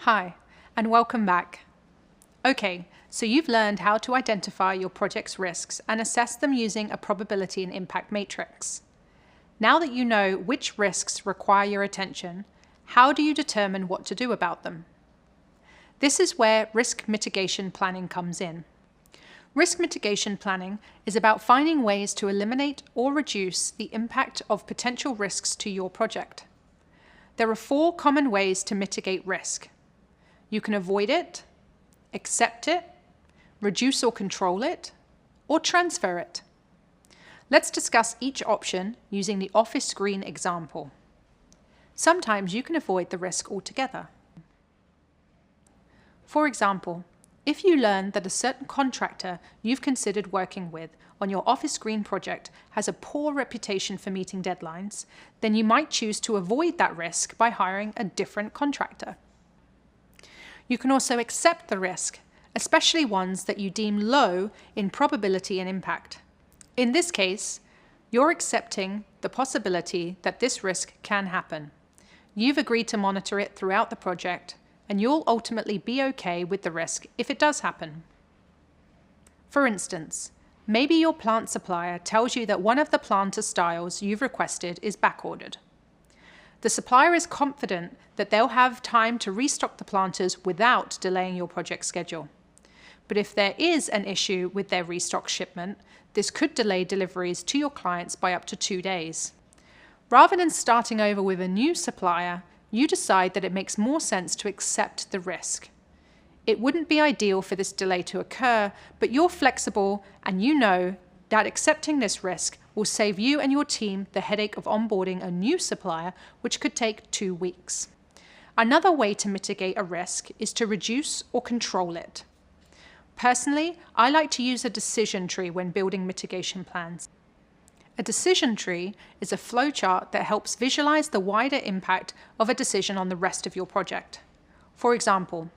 Hi, and welcome back. Okay, so you've learned how to identify your project's risks and assess them using a probability and impact matrix. Now that you know which risks require your attention, how do you determine what to do about them? This is where risk mitigation planning comes in. Risk mitigation planning is about finding ways to eliminate or reduce the impact of potential risks to your project. There are 4 common ways to mitigate risk. You can avoid it, accept it, reduce or control it, or transfer it. Let's discuss each option using the office screen example. Sometimes you can avoid the risk altogether. For example, if you learn that a certain contractor you've considered working with on your office green project has a poor reputation for meeting deadlines, then you might choose to avoid that risk by hiring a different contractor. You can also accept the risk, especially ones that you deem low in probability and impact. In this case, you're accepting the possibility that this risk can happen. You've agreed to monitor it throughout the project, and you'll ultimately be okay with the risk if it does happen. For instance, maybe your plant supplier tells you that one of the planter styles you've requested is backordered. The supplier is confident that they'll have time to restock the planters without delaying your project schedule. But if there is an issue with their restock shipment, this could delay deliveries to your clients by up to 2 days. Rather than starting over with a new supplier, you decide that it makes more sense to accept the risk. It wouldn't be ideal for this delay to occur, but you're flexible and you know that accepting this risk will save you and your team the headache of onboarding a new supplier, which could take 2 weeks. Another way to mitigate a risk is to reduce or control it. Personally, I like to use a decision tree when building mitigation plans. A decision tree is a flowchart that helps visualize the wider impact of a decision on the rest of your project. For example,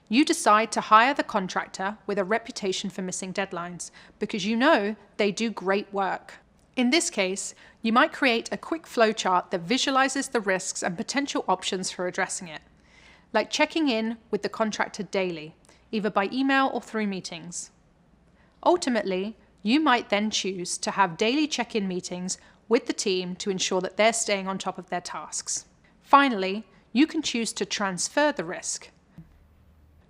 you decide to hire the contractor with a reputation for missing deadlines because you know they do great work. In this case, you might create a quick flowchart that visualizes the risks and potential options for addressing it, like checking in with the contractor daily, either by email or through meetings. Ultimately, you might then choose to have daily check-in meetings with the team to ensure that they're staying on top of their tasks. Finally, you can choose to transfer the risk.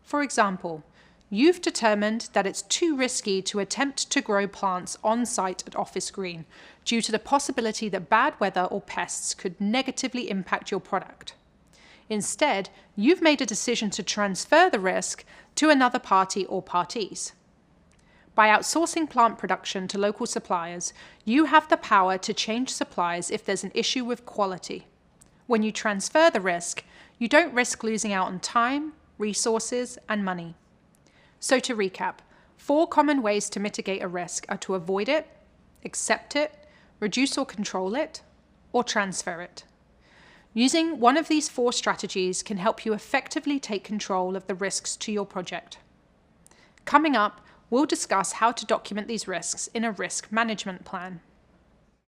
For example, you've determined that it's too risky to attempt to grow plants on site at Office Green due to the possibility that bad weather or pests could negatively impact your product. Instead, you've made a decision to transfer the risk to another party or parties. By outsourcing plant production to local suppliers, you have the power to change suppliers if there's an issue with quality. When you transfer the risk, you don't risk losing out on time, resources, and money. So to recap, 4 common ways to mitigate a risk are to avoid it, accept it, reduce or control it, or transfer it. Using one of these 4 strategies can help you effectively take control of the risks to your project. Coming up, we'll discuss how to document these risks in a risk management plan.